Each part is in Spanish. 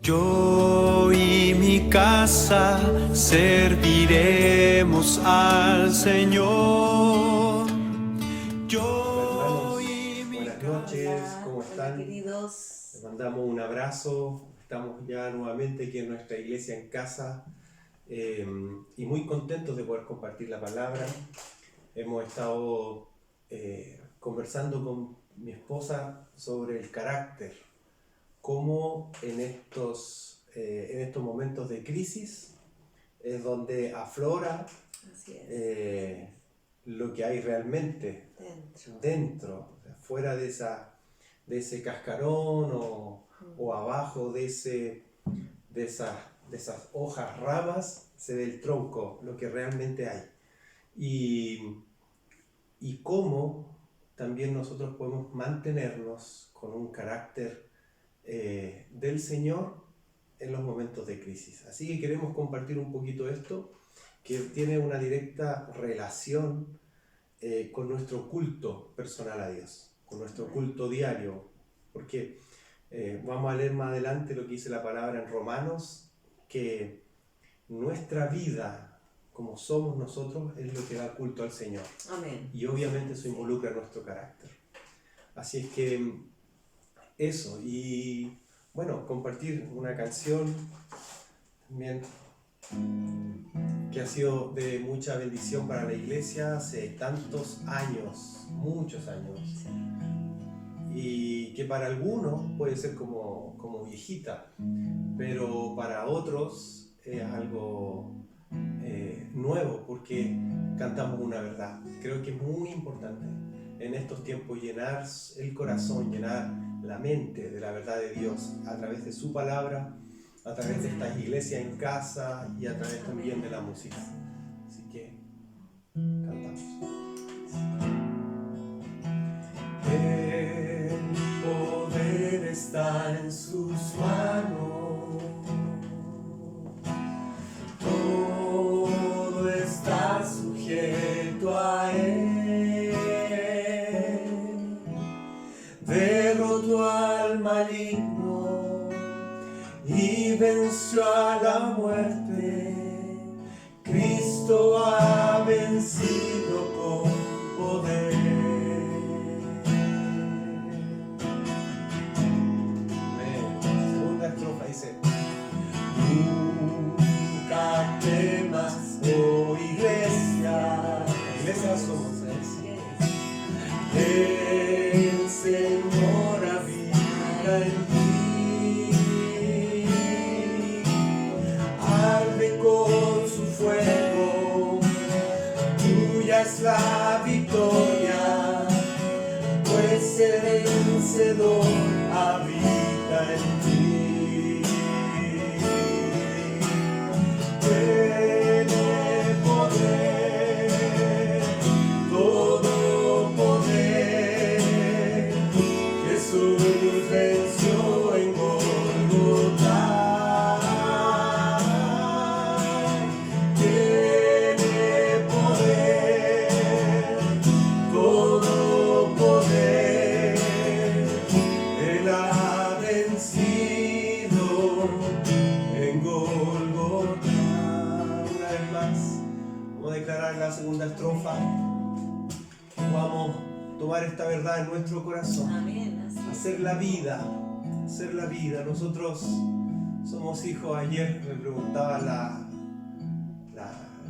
Yo y mi casa serviremos al Señor. Yo y mi Buenas noches, Hola, ¿cómo están? hola, queridos. Les mandamos un abrazo. Estamos ya nuevamente aquí en nuestra iglesia en casa y muy contentos de poder compartir la palabra. Hemos estado conversando con mi esposa sobre el carácter, cómo en estos momentos de crisis es donde aflora Así es. lo que hay realmente dentro, o sea, fuera de ese cascarón o abajo de esas hojas, ramas, se ve el tronco, lo que realmente hay. Y cómo también nosotros podemos mantenernos con un carácter del Señor en los momentos de crisis. Así que queremos compartir un poquito esto, que tiene una directa relación con nuestro culto personal a Dios, con nuestro culto diario, porque vamos a leer más adelante lo que dice la palabra en Romanos, que nuestra vida, como somos nosotros, es lo que da culto al Señor. Amén. Y obviamente eso involucra nuestro carácter. Así es que eso, y bueno, compartir una canción también que ha sido de mucha bendición para la iglesia hace tantos años, muchos años, y que para algunos puede ser como viejita, pero para otros es algo nuevo, porque cantamos una verdad. Creo que es muy importante en estos tiempos llenar el corazón, llenar la mente de la verdad de Dios a través de su palabra, a través de esta iglesia en casa y a través también de la música. Así que cantamos. El poder está en sus manos, todo está sujeto a Él. Derrotó al maligno y venció a la muerte. Cristo ha vencido con poder. Segunda estrofa dice: nunca temas, oh iglesia. Iglesia somos, el Señor habita en ti, arde con su fuego, tuya es la victoria, pues el vencedor habita en ti. Tiene poder, todo poder, Jesús venció en Golgotha. Tiene poder, todo poder, Él ha vencido en Golgotha. Una vez más, vamos a declarar la segunda estrofa. Vamos a tomar esta verdad en nuestro corazón. Amén. Hacer la vida. Nosotros somos hijos. Ayer me preguntaba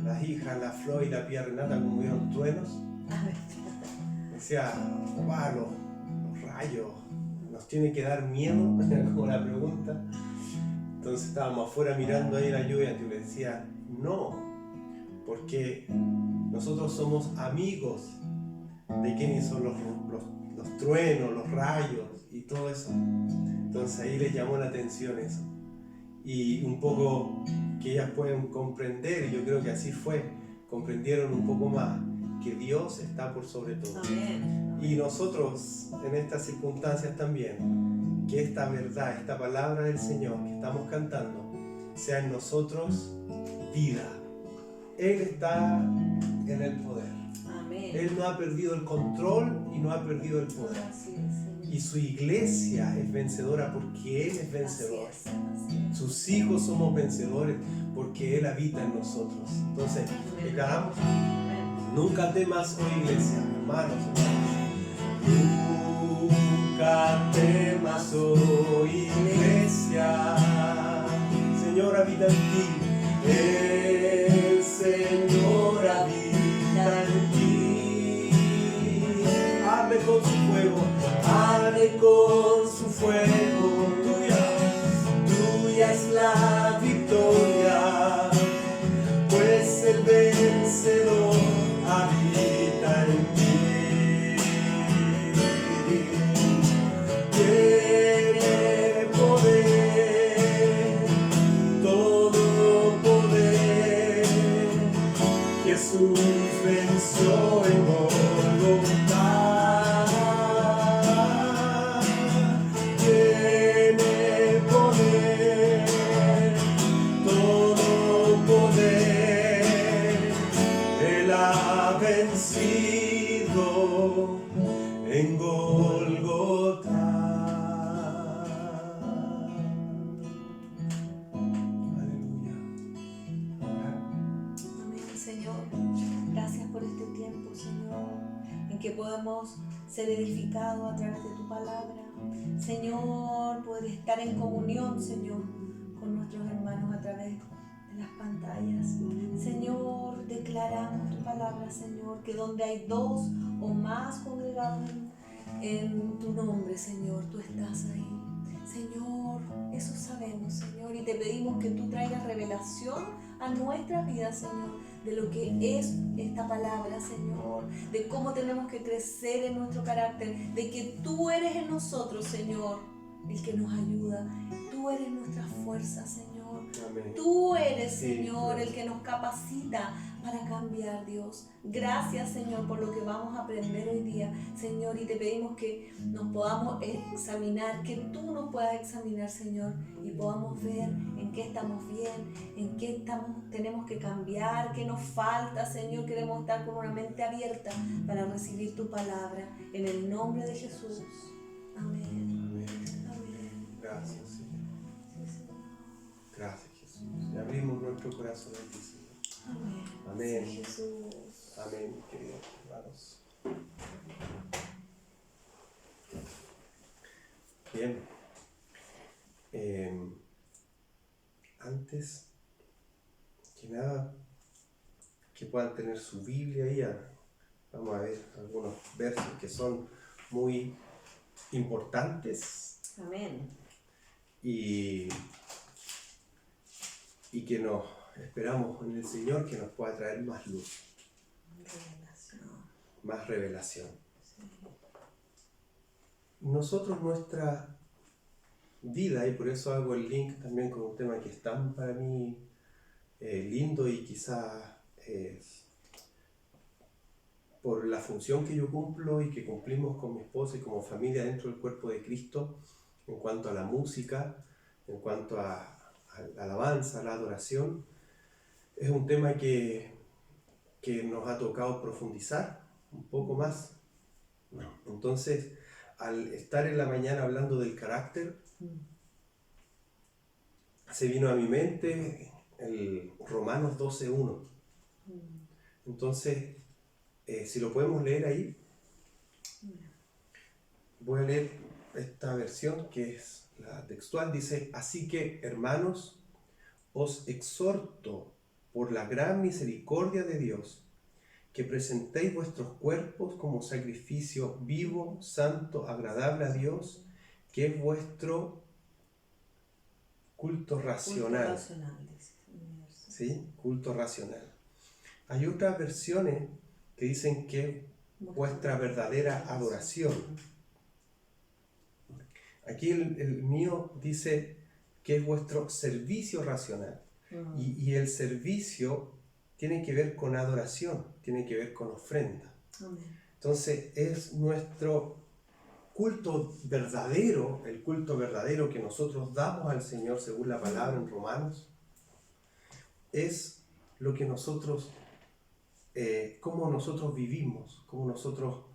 las hijas, la Flo y la Pía Renata, cómo vieron truenos. Decía, papá, los rayos, ¿nos tiene que dar miedo? Era como la pregunta. Entonces estábamos afuera mirando ahí la lluvia y yo le decía, no, porque nosotros somos amigos de quienes son los truenos, los rayos y todo eso. Entonces ahí les llamó la atención eso. Y un poco que ellas pueden comprender, y yo creo que así fue, comprendieron un poco más que Dios está por sobre todo. Amén. Y nosotros en estas circunstancias también, que esta verdad, esta palabra del Señor que estamos cantando, sea en nosotros vida. Él está en el poder. Amén. Él no ha perdido el control y no ha perdido el poder. Así es, Señor. Y su iglesia es vencedora porque Él es vencedor. Así es. sus hijos somos vencedores porque Él habita en nosotros. Entonces, declaramos, nunca temas, oh iglesia, hermanos, nunca temas, oh iglesia, Señor habita en ti, el Señor habita en ti, arde con su fuego, arde con su fuego, tuya es la victoria, pues el vencedor habita en ti. Tiene poder, todo poder, Jesús venció en Golgotha. Tiene poder, todo poder, Él ha vencido en Golgotha. Aleluya. Amén, Señor. Gracias por este tiempo, Señor, en que podemos ser edificados a través de tu palabra. Señor, poder estar en comunión, Señor, con nuestros hermanos a través de las pantallas. Señor, declaramos tu palabra, Señor, que donde hay dos o más congregados en tu nombre, Señor, tú estás ahí. Señor, eso sabemos, Señor, y te pedimos que tú traigas revelación a nuestra vida, Señor, de lo que es esta palabra, Señor, de cómo tenemos que crecer en nuestro carácter, de que tú eres en nosotros, Señor, el que nos ayuda. Tú eres nuestra fuerza, Señor. Amén. Tú eres, Sí, Señor, claro. el que nos capacita para cambiar, Dios. Gracias, Señor, por lo que vamos a aprender hoy día, Señor, y te pedimos que nos podamos examinar, que tú nos puedas examinar, Señor, y podamos ver en qué estamos bien, en qué tenemos que cambiar, qué nos falta, Señor. Queremos estar con una mente abierta para recibir tu palabra, en el nombre de Jesús. Amén. Amén. Amén. Gracias, Señor. Sí, Señor. Gracias, Jesús. Y abrimos nuestro corazón a ti, Señor. Amén. Amén. Sí, Jesús. Amén, queridos hermanos. Bien. Antes que nada, que puedan tener su Biblia ahí. Vamos a ver algunos versos que son muy importantes Amén. y que nos esperamos en el Señor que nos pueda traer más luz, Revelación. más revelación. Sí. Nosotros, nuestra vida, y por eso hago el link también con un tema que es tan para mí lindo y quizás por la función que yo cumplo y que cumplimos con mi esposa y como familia dentro del cuerpo de Cristo, en cuanto a la música, en cuanto a la alabanza, a la adoración, es un tema que nos ha tocado profundizar un poco más. Entonces, al estar en la mañana hablando del carácter, se vino a mi mente el Romanos 12:1. Entonces, si lo podemos leer ahí, voy a leer esta versión que es la textual. Dice: así que, hermanos, os exhorto por la gran misericordia de Dios, que presentéis vuestros cuerpos como sacrificio vivo, santo, agradable a Dios, que es vuestro culto racional. Culto racional, dice. ¿Sí? Culto racional. Hay otras versiones que dicen que vuestra verdadera adoración. Aquí el mío dice que es vuestro servicio racional. Y el servicio tiene que ver con adoración, tiene que ver con ofrenda. Amén. Entonces es nuestro culto verdadero, el culto verdadero que nosotros damos al Señor según la palabra en Romanos, es lo que nosotros, cómo nosotros vivimos, cómo nosotros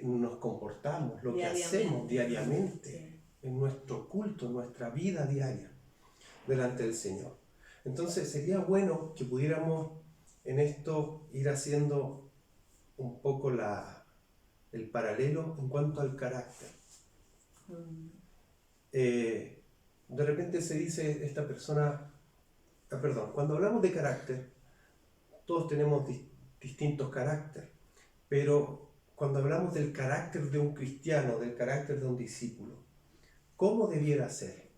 nos comportamos, lo que hacemos diariamente, Sí. en nuestro culto, en nuestra vida diaria. delante del Señor. Entonces sería bueno que pudiéramos en esto ir haciendo un poco el paralelo en cuanto al carácter. De repente se dice esta persona, cuando hablamos de carácter, todos tenemos distintos caracteres, pero cuando hablamos del carácter de un cristiano, del carácter de un discípulo, ¿cómo debiera ser?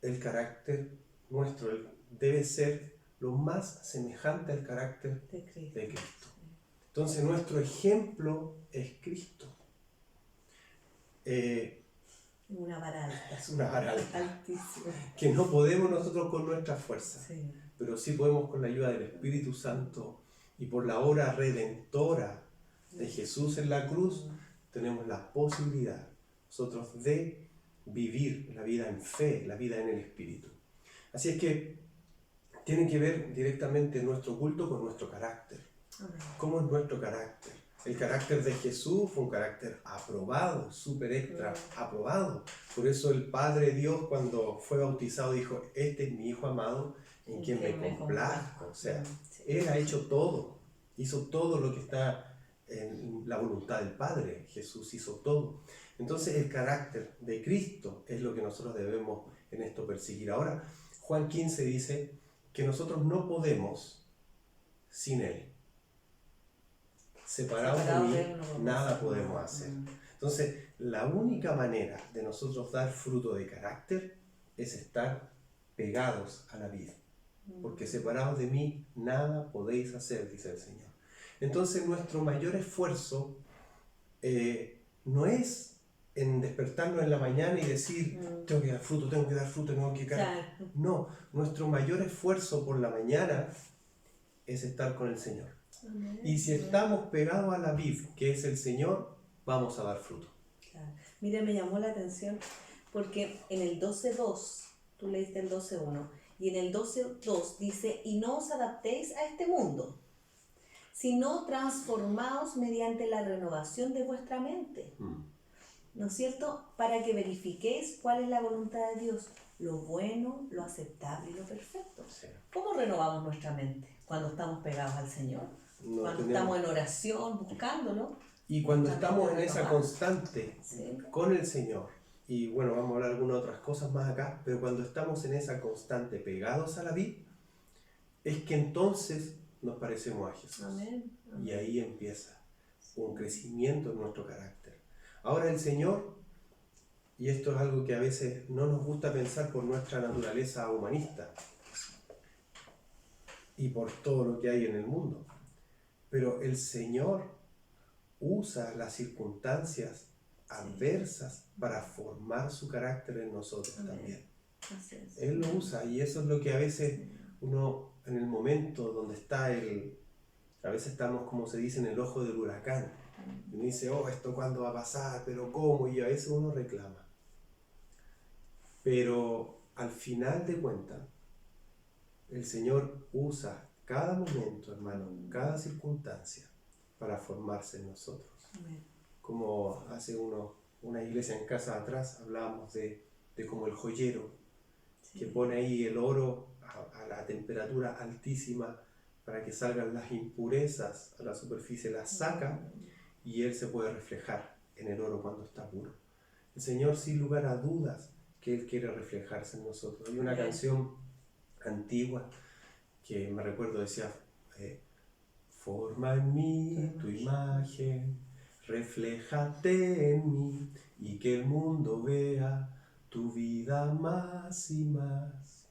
El carácter nuestro debe ser lo más semejante al carácter de Cristo. Entonces nuestro ejemplo es Cristo. Una vara alta. Es una vara alta. Altísima. Que no podemos nosotros con nuestra fuerza, Sí. pero sí podemos con la ayuda del Espíritu Santo y por la obra redentora de Jesús en la cruz, tenemos la posibilidad nosotros de vivir la vida en fe, la vida en el Espíritu. Así es que tiene que ver directamente nuestro culto con nuestro carácter. ¿Cómo es nuestro carácter? El carácter de Jesús fue un carácter aprobado, súper extra aprobado. Por eso el Padre Dios, cuando fue bautizado, dijo: este es mi Hijo amado en quien me complazco. O sea, Él ha hecho todo, hizo todo lo que está en la voluntad del Padre. Jesús hizo todo. Entonces el carácter de Cristo es lo que nosotros debemos en esto perseguir. Ahora, Juan 15 dice que nosotros no podemos sin Él. Separados de mí, nada podemos hacer. Entonces, la única manera de nosotros dar fruto de carácter es estar pegados a la vid. Porque separados de mí, nada podéis hacer, dice el Señor. Entonces, nuestro mayor esfuerzo no es en despertarnos en la mañana y decir: tengo que dar fruto, tengo que dar fruto, tengo que carácter. No, nuestro mayor esfuerzo por la mañana es estar con el Señor. Y si estamos pegados a la vid, que es el Señor, vamos a dar fruto. Claro. Mira, me llamó la atención porque en el 12.2, tú leíste el 12.1, y en el 12.2 dice: y no os adaptéis a este mundo, sino transformaos mediante la renovación de vuestra mente. ¿No es cierto? Para que verifiquéis cuál es la voluntad de Dios, lo bueno, lo aceptable y lo perfecto. Sí. ¿Cómo renovamos nuestra mente? Cuando estamos pegados al Señor. No cuando tenemos... estamos en oración, buscándolo. Y cuando estamos en esa constante Sí. con el Señor, y bueno, vamos a hablar de algunas otras cosas más acá, pero cuando estamos en esa constante pegados a la vid, es que entonces nos parecemos a Jesús. Amén. Amén. Y ahí empieza un crecimiento en nuestro carácter. Ahora el Señor, y esto es algo que a veces no nos gusta pensar por nuestra naturaleza humanista y por todo lo que hay en el mundo, pero el Señor usa las circunstancias adversas para formar su carácter en nosotros. Amén. También. Así es. Él lo usa, y eso es lo que a veces uno, en el momento donde está a veces estamos, como se dice, en el ojo del huracán. Y uno dice: oh, ¿esto cuándo va a pasar? ¿Pero cómo? Y a veces uno reclama. Pero al final de cuentas, el Señor usa cada momento, hermano, cada circunstancia para formarse en nosotros. Amén. Como hace una iglesia en casa atrás, hablábamos de como el joyero, que pone ahí el oro a la temperatura altísima para que salgan las impurezas a la superficie, las saca y él se puede reflejar en el oro cuando está puro. El Señor, sin lugar a dudas, que Él quiere reflejarse en nosotros. Hay una canción antigua que me recuerdo, decía: forma en mí tu imagen, refléjate en mí, y que el mundo vea tu vida más y más.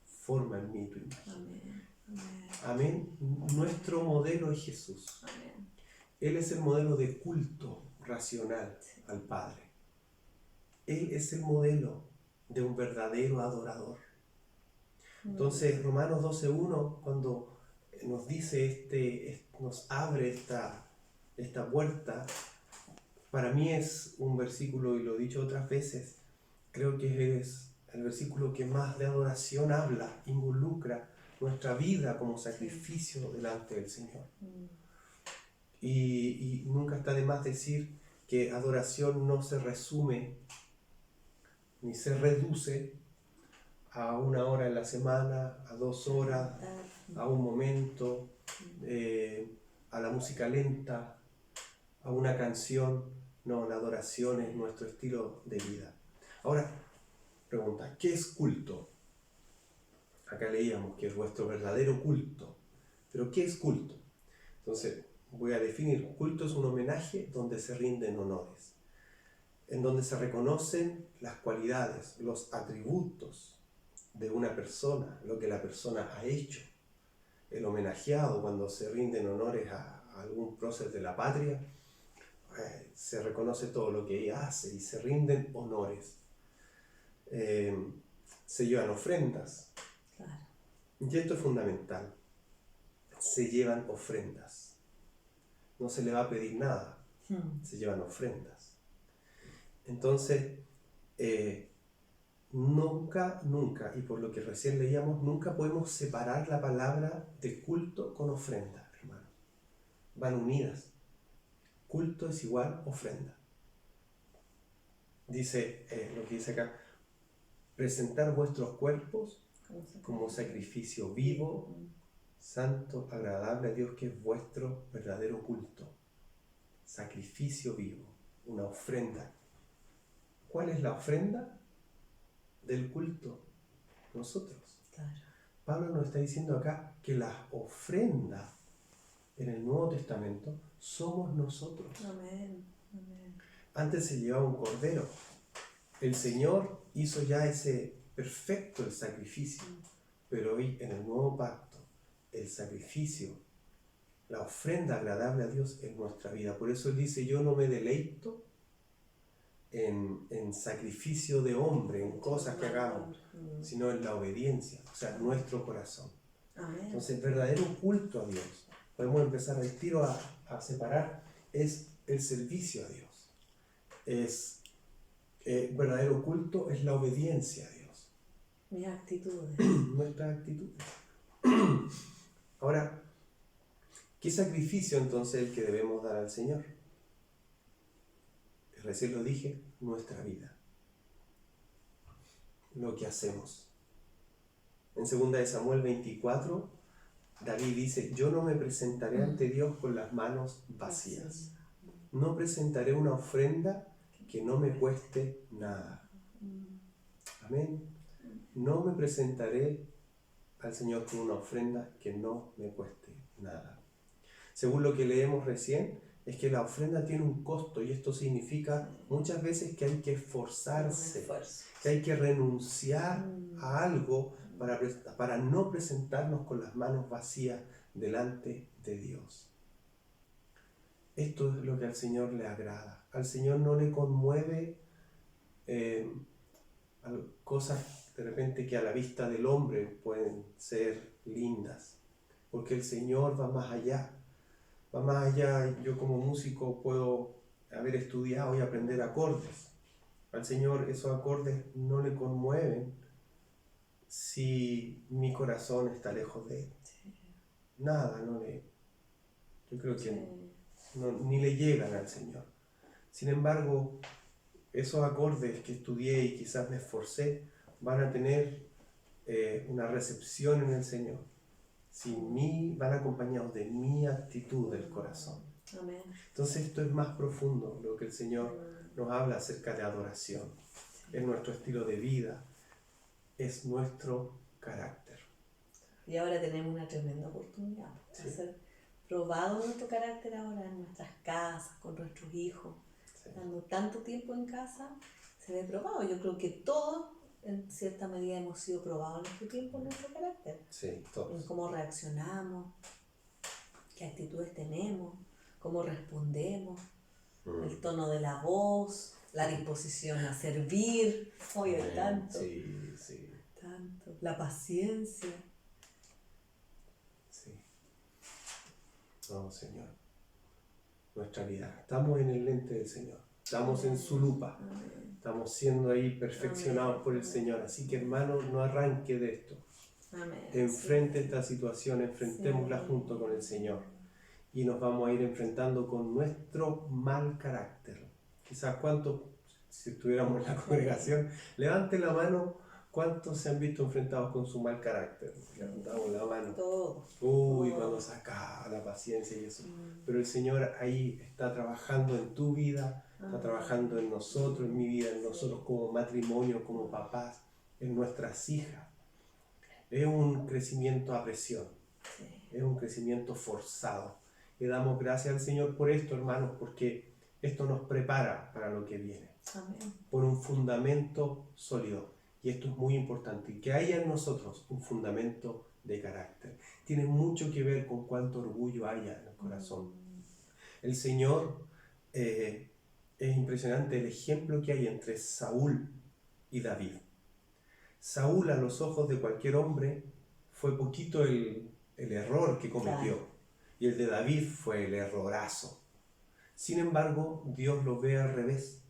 Forma en mí tu imagen. Amén. Amén. Amén. Nuestro modelo es Jesús. Amén. Él es el modelo de culto racional al Padre. Él es el modelo de un verdadero adorador. Entonces, Romanos 12.1, cuando nos dice nos abre esta puerta, para mí es un versículo, y lo he dicho otras veces, creo que es el versículo que más de adoración habla, involucra nuestra vida como sacrificio delante del Señor. Y nunca está de más decir que adoración no se resume ni se reduce a 1 hora en la semana, a 2 horas, a un momento, a la música lenta, a una canción. No, la adoración es nuestro estilo de vida. Ahora, pregunta, ¿qué es culto? Acá leíamos que es vuestro verdadero culto. ¿Pero qué es culto? Entonces, voy a definir. Culto es un homenaje donde se rinden honores, en donde se reconocen las cualidades, los atributos de una persona, lo que la persona ha hecho. El homenajeado, cuando se rinden honores a algún prócer de la patria, se reconoce todo lo que ella hace y se rinden honores. Se llevan ofrendas. Claro. Y esto es fundamental. Se llevan ofrendas. No se le va a pedir nada. Se llevan ofrendas. Entonces, nunca, y por lo que recién leíamos, nunca podemos separar la palabra de culto con ofrenda, hermano. Van unidas. Culto es igual ofrenda. Dice, lo que dice acá, presentar vuestros cuerpos como sacrificio vivo, santo, agradable a Dios, que es vuestro verdadero culto. Sacrificio vivo, una ofrenda. ¿Cuál es la ofrenda del culto? Nosotros. Claro. Pablo nos está diciendo acá que la ofrenda en el Nuevo Testamento somos nosotros. Amén. Amén. Antes se llevaba un cordero. El Señor hizo ya ese perfecto el sacrificio, pero hoy en el nuevo pacto, el sacrificio, la ofrenda agradable a Dios en nuestra vida. Por eso Él dice, yo no me deleito en sacrificio de hombre, en cosas que hagamos, sino en la obediencia, o sea, nuestro corazón. Amén. Entonces, verdadero culto a Dios, podemos empezar al tiro a separar, es el servicio a Dios. Verdadero culto es la obediencia a Dios. Mis actitudes. Nuestras actitudes. Ahora, ¿qué sacrificio entonces es el que debemos dar al Señor? Recién lo dije, nuestra vida. Lo que hacemos. En 2 Samuel 24, David dice, yo no me presentaré ante Dios con las manos vacías. No presentaré una ofrenda que no me cueste nada. Amén. No me presentaré al Señor con una ofrenda que no me cueste nada. Según lo que leemos recién, es que la ofrenda tiene un costo y esto significa muchas veces que hay que esforzarse, que hay que renunciar a algo para no presentarnos con las manos vacías delante de Dios. Esto es lo que al Señor le agrada. Al Señor no le conmueve cosas de repente que a la vista del hombre pueden ser lindas, porque el Señor va más allá. Va más allá. Yo como músico puedo haber estudiado y aprender acordes. Al Señor esos acordes no le conmueven si mi corazón está lejos de Él. Sí. Nada, yo creo que Sí. ni le llegan al Señor. Sin embargo, esos acordes que estudié y quizás me esforcé van a tener una recepción en el Señor. Sin mí, van acompañados de mi actitud del corazón. Amén. Entonces esto es más profundo, lo que el Señor nos habla acerca de adoración. Es nuestro estilo de vida, es nuestro carácter. Y ahora tenemos una tremenda oportunidad de ser probado nuestro carácter ahora en nuestras casas, con nuestros hijos. Sí. Dando tanto tiempo en casa, se ve probado. Yo creo que todos, en cierta medida, hemos sido probados en nuestro tiempo, en nuestro carácter. Sí, En todos. cómo reaccionamos, qué actitudes tenemos, cómo respondemos, el tono de la voz, la disposición a servir, oye, tanto, Sí. tanto, la paciencia. Sí. No, Señor. Nuestra vida. Estamos en el lente del Señor. Estamos en su lupa. Amén. Estamos siendo ahí perfeccionados por el Señor. Así que, hermano, no arranque de esto. Amén. Enfrente esta situación, enfrentémosla junto con el Señor. Y nos vamos a ir enfrentando con nuestro mal carácter. Quizás cuánto, si estuviéramos en la congregación, levante la mano ¿Cuántos se han visto enfrentados con su mal carácter? Levantamos la mano. Todo. Uy, cuando se acaba la paciencia y eso. Pero el Señor ahí está trabajando en tu vida, está trabajando en nosotros, en mi vida, en nosotros como matrimonio, como papás, en nuestras hijas. Es un crecimiento a presión, es un crecimiento forzado. Le damos gracias al Señor por esto, hermanos, porque esto nos prepara para lo que viene. Amén. Por un fundamento sólido. Y esto es muy importante, que haya en nosotros un fundamento de carácter. Tiene mucho que ver con cuánto orgullo haya en el corazón. El Señor, es impresionante el ejemplo que hay entre Saúl y David. Saúl, a los ojos de cualquier hombre, fue poquito el error que cometió. Claro. Y el de David fue el errorazo. Sin embargo, Dios lo ve al revés.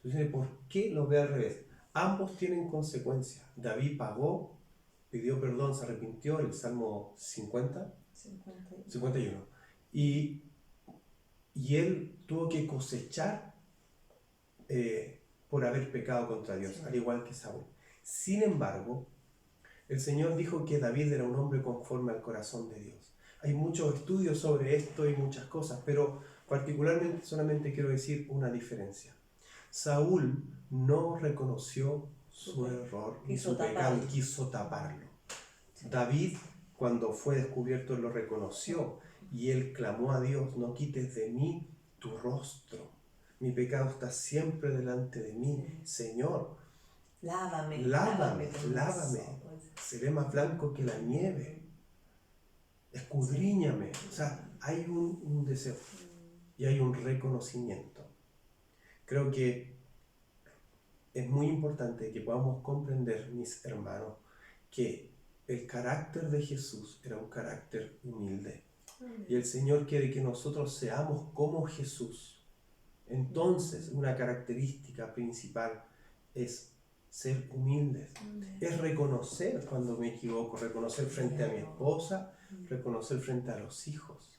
Entonces, ¿por qué lo ve al revés? Ambos tienen consecuencias. David pagó, pidió perdón, se arrepintió, el Salmo 51. Y él tuvo que cosechar por haber pecado contra Dios, al igual que Saúl. Sin embargo, el Señor dijo que David era un hombre conforme al corazón de Dios. Hay muchos estudios sobre esto y muchas cosas, pero particularmente solamente quiero decir una diferencia. Saúl no reconoció su error y su pecado, quiso taparlo. David, cuando fue descubierto, lo reconoció y él clamó a Dios: no quites de mí tu rostro, mi pecado está siempre delante de mí, Señor. Lávame. Seré más blanco que la nieve. Escudriñame. O sea, hay un deseo y hay un reconocimiento. Creo que es muy importante que podamos comprender, mis hermanos, que el carácter de Jesús era un carácter humilde. Y el Señor quiere que nosotros seamos como Jesús. Entonces, una característica principal es ser humildes. Es reconocer cuando me equivoco, reconocer frente a mi esposa, reconocer frente a los hijos.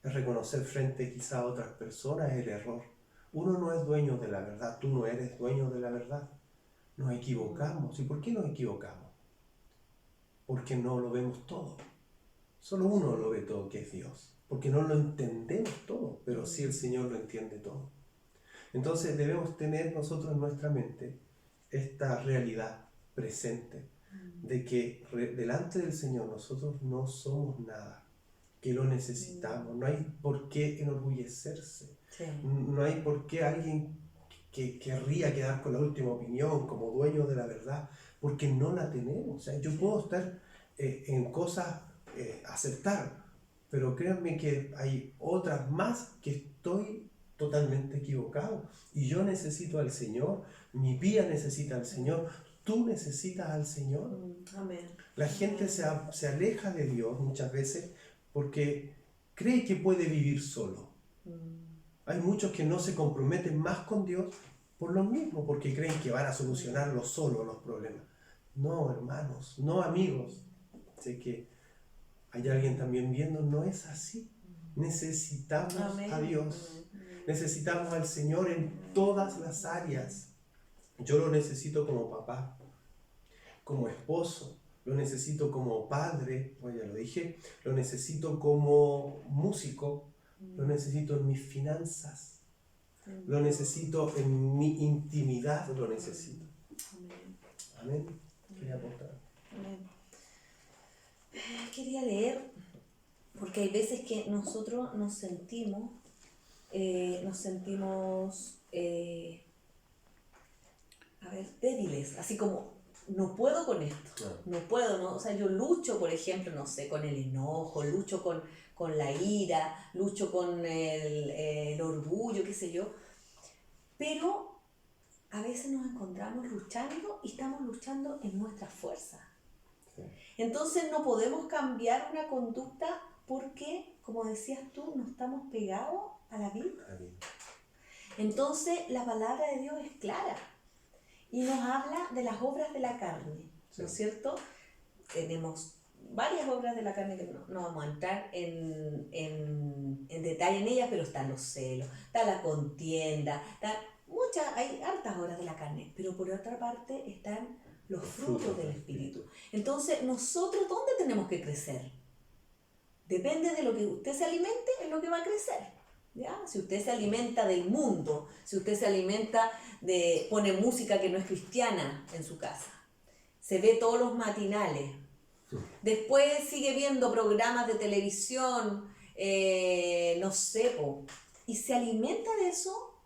Es reconocer frente quizá a otras personas el error. Uno no es dueño de la verdad, tú no eres dueño de la verdad. Nos equivocamos. ¿Y por qué nos equivocamos? Porque no lo vemos todo. Solo uno lo ve todo, que es Dios. Porque no lo entendemos todo, pero sí el Señor lo entiende todo. Entonces debemos tener nosotros en nuestra mente esta realidad presente de que delante del Señor nosotros no somos nada, que lo necesitamos. No hay por qué enorgullecerse. Sí. No hay por qué alguien que querría quedar con la última opinión como dueño de la verdad, porque no la tenemos. O sea, yo puedo estar en cosas, aceptar, pero créanme que hay otras más que estoy totalmente equivocado. Y yo necesito al Señor, mi vida necesita al Señor, tú necesitas al Señor. Amén. La gente se aleja de Dios muchas veces porque cree que puede vivir solo. Hay muchos que no se comprometen más con Dios por lo mismo, porque creen que van a solucionarlo solo los problemas. No, hermanos, no, amigos. Sé que hay alguien también viendo, no es así. Necesitamos a Dios. Necesitamos al Señor en todas las áreas. Yo lo necesito como papá, como esposo, lo necesito como padre, ya lo dije, lo necesito como músico, lo necesito en mis finanzas, lo necesito en mi intimidad, lo necesito. Amén. Quería aportar. Amén. Quería leer, porque hay veces que nosotros nos sentimos débiles, así como no puedo con esto, no puedo, ¿no? O sea, yo lucho, por ejemplo, no sé, con el enojo, lucho con la ira, lucho con el orgullo, qué sé yo, pero a veces nos encontramos luchando y estamos luchando en nuestra fuerza. Sí. Entonces no podemos cambiar una conducta porque, como decías tú, no estamos pegados a la vida. Entonces la palabra de Dios es clara y nos habla de las obras de la carne, ¿no es cierto? Tenemos varias obras de la carne que no vamos a entrar en detalle en ellas, pero están los celos, está la contienda, hay hartas obras de la carne, pero por otra parte están los frutos del Espíritu. Entonces, nosotros, ¿dónde tenemos que crecer? Depende de lo que usted se alimente, es lo que va a crecer. ¿Ya? Si usted se alimenta del mundo, si usted se alimenta pone música que no es cristiana en su casa, se ve todos los matinales, después sigue viendo programas de televisión, no sé, y se alimenta de eso,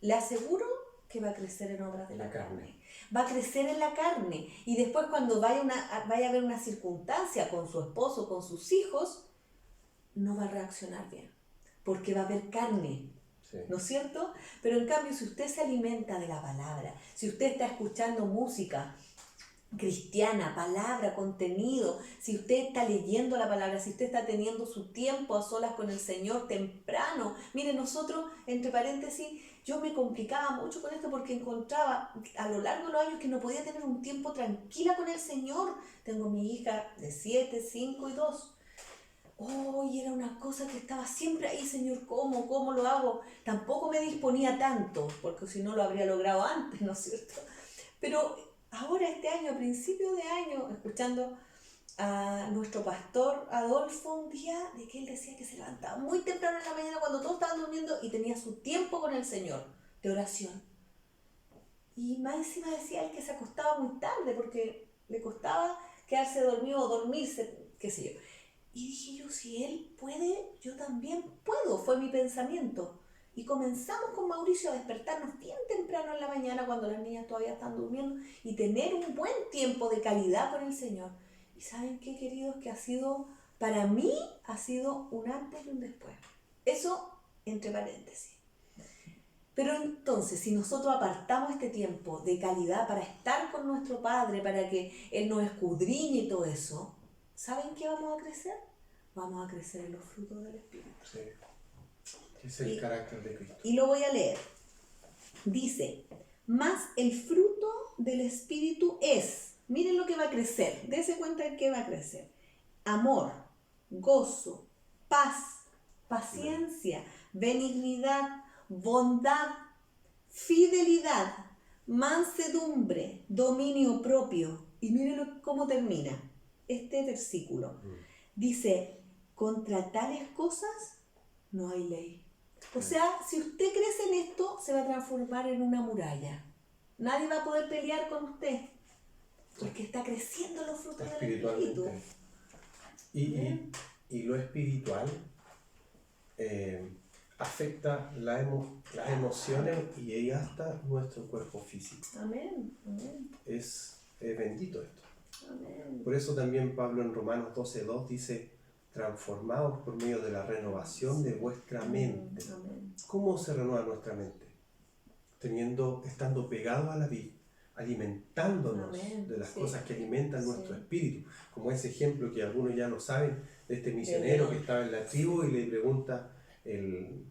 le aseguro que va a crecer en obras de la carne. Va a crecer en la carne. Y después cuando vaya a haber una circunstancia con su esposo, con sus hijos, no va a reaccionar bien. Porque va a haber carne. Sí. ¿No es cierto? Pero en cambio, si usted se alimenta de la palabra, si usted está escuchando música cristiana, palabra, contenido, si usted está leyendo la palabra, si usted está teniendo su tiempo a solas con el Señor temprano. Mire, nosotros, entre paréntesis, yo me complicaba mucho con esto porque encontraba a lo largo de los años que no podía tener un tiempo tranquila con el Señor. Tengo mi hija de 7, 5 y 2. Y era una cosa que estaba siempre ahí, Señor, ¿cómo lo hago? Tampoco me disponía tanto, porque si no lo habría logrado antes, ¿no es cierto? Pero ahora este año, a principio de año, escuchando a nuestro pastor Adolfo un día, de que él decía que se levantaba muy temprano en la mañana cuando todos estaban durmiendo y tenía su tiempo con el Señor de oración. Y más encima decía él que se acostaba muy tarde porque le costaba quedarse dormido o dormirse, qué sé yo. Y dije yo, si él puede, yo también puedo, fue mi pensamiento. Y comenzamos con Mauricio a despertarnos bien temprano en la mañana cuando las niñas todavía están durmiendo y tener un buen tiempo de calidad con el Señor. Y ¿saben qué, queridos? Que para mí ha sido un antes y un después. Eso entre paréntesis. Pero entonces, si nosotros apartamos este tiempo de calidad para estar con nuestro Padre, para que Él nos escudriñe y todo eso, ¿saben qué vamos a crecer? Vamos a crecer en los frutos del Espíritu. Sí. Es el carácter de Cristo. Y lo voy a leer. Dice, más el fruto del Espíritu es, miren lo que va a crecer, dése cuenta de qué va a crecer. Amor, gozo, paz, paciencia, benignidad, bondad, fidelidad, mansedumbre, dominio propio. Y miren cómo termina este versículo. Dice, contra tales cosas no hay ley. O sea, si usted crece en esto, se va a transformar en una muralla. Nadie va a poder pelear con usted, porque está creciendo los frutos del Espíritu. Y lo espiritual afecta las emociones y hasta nuestro cuerpo físico. Amén. Amén. Es bendito esto. Amén. Por eso también Pablo en Romanos 12:2 dice, transformados por medio de la renovación de vuestra mente. Amén. ¿Cómo se renueva nuestra mente? Estando pegados a la vid, alimentándonos de las cosas que alimentan nuestro espíritu. Como ese ejemplo que algunos ya lo saben, de este misionero que estaba en la tribu y le pregunta, de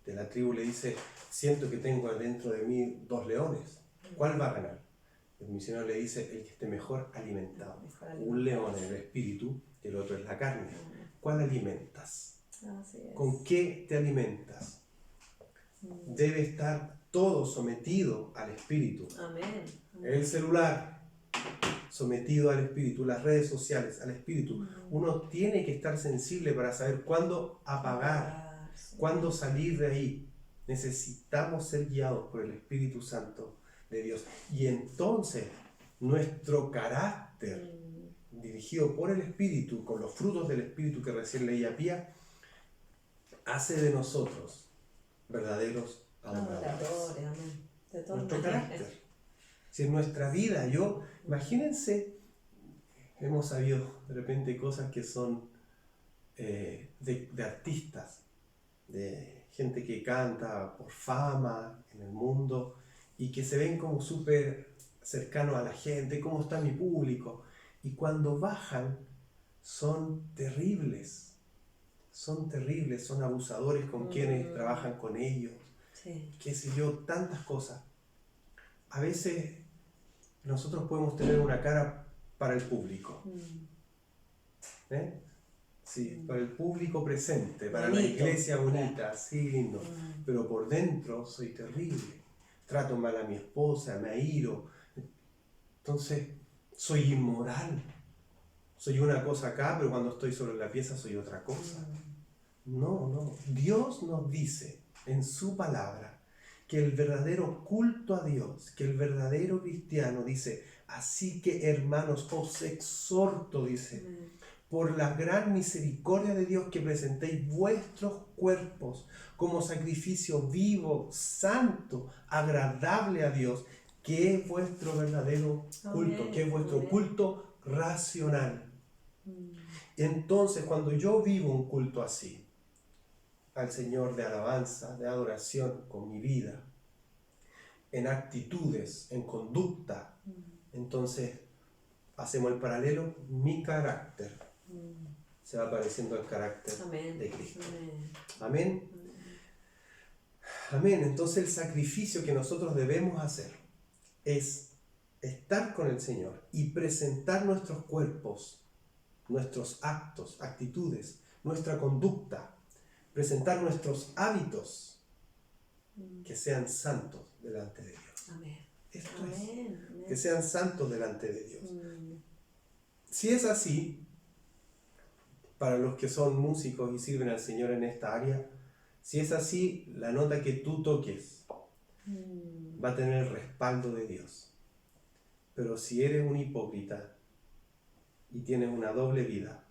la tribu le dice, siento que tengo dentro de mí 2 leones, ¿cuál va a ganar? El misionero le dice, el que esté mejor alimentado. Un león es el espíritu y el otro es la carne. ¿Cuál alimentas? ¿Con qué te alimentas? Debe estar todo sometido al espíritu. Amén. El celular sometido al espíritu, las redes sociales al espíritu. Uno tiene que estar sensible para saber cuándo apagar, cuándo salir de ahí. Necesitamos ser guiados por el Espíritu Santo de Dios. Y entonces nuestro carácter, dirigido por el Espíritu, con los frutos del Espíritu que recién leía Pía, hace de nosotros verdaderos adoradores. Nuestro carácter. Si en nuestra vida, imagínense, hemos sabido de repente cosas que son de artistas, de gente que canta por fama en el mundo y que se ven como súper cercanos a la gente, cómo está mi público. Y cuando bajan son terribles, son abusadores con quienes trabajan con ellos, qué sé yo, tantas cosas. A veces nosotros podemos tener una cara para el público, sí, para el público presente, para la iglesia bonita, sí, lindo, pero por dentro soy terrible, trato mal a mi esposa, me airo. Entonces, soy inmoral. Soy una cosa acá, pero cuando estoy sobre la pieza soy otra cosa. No. Dios nos dice en su palabra que el verdadero culto a Dios, que el verdadero cristiano dice, así que hermanos, os exhorto, dice, por la gran misericordia de Dios que presentéis vuestros cuerpos como sacrificio vivo, santo, agradable a Dios, que es vuestro verdadero culto, que es vuestro culto racional. Entonces, cuando yo vivo un culto así, al Señor de alabanza, de adoración con mi vida, en actitudes, en conducta, entonces hacemos el paralelo, mi carácter se va pareciendo al carácter de Cristo. Amén. Amén. Entonces el sacrificio que nosotros debemos hacer es estar con el Señor y presentar nuestros cuerpos, nuestros actos, actitudes, nuestra conducta, presentar nuestros hábitos que sean santos delante de Dios. Amén. Esto es, que sean santos delante de Dios. Si es así, para los que son músicos y sirven al Señor en esta área, si es así, la nota que tú toques va a tener el respaldo de Dios. Pero si eres un hipócrita y tienes una doble vida,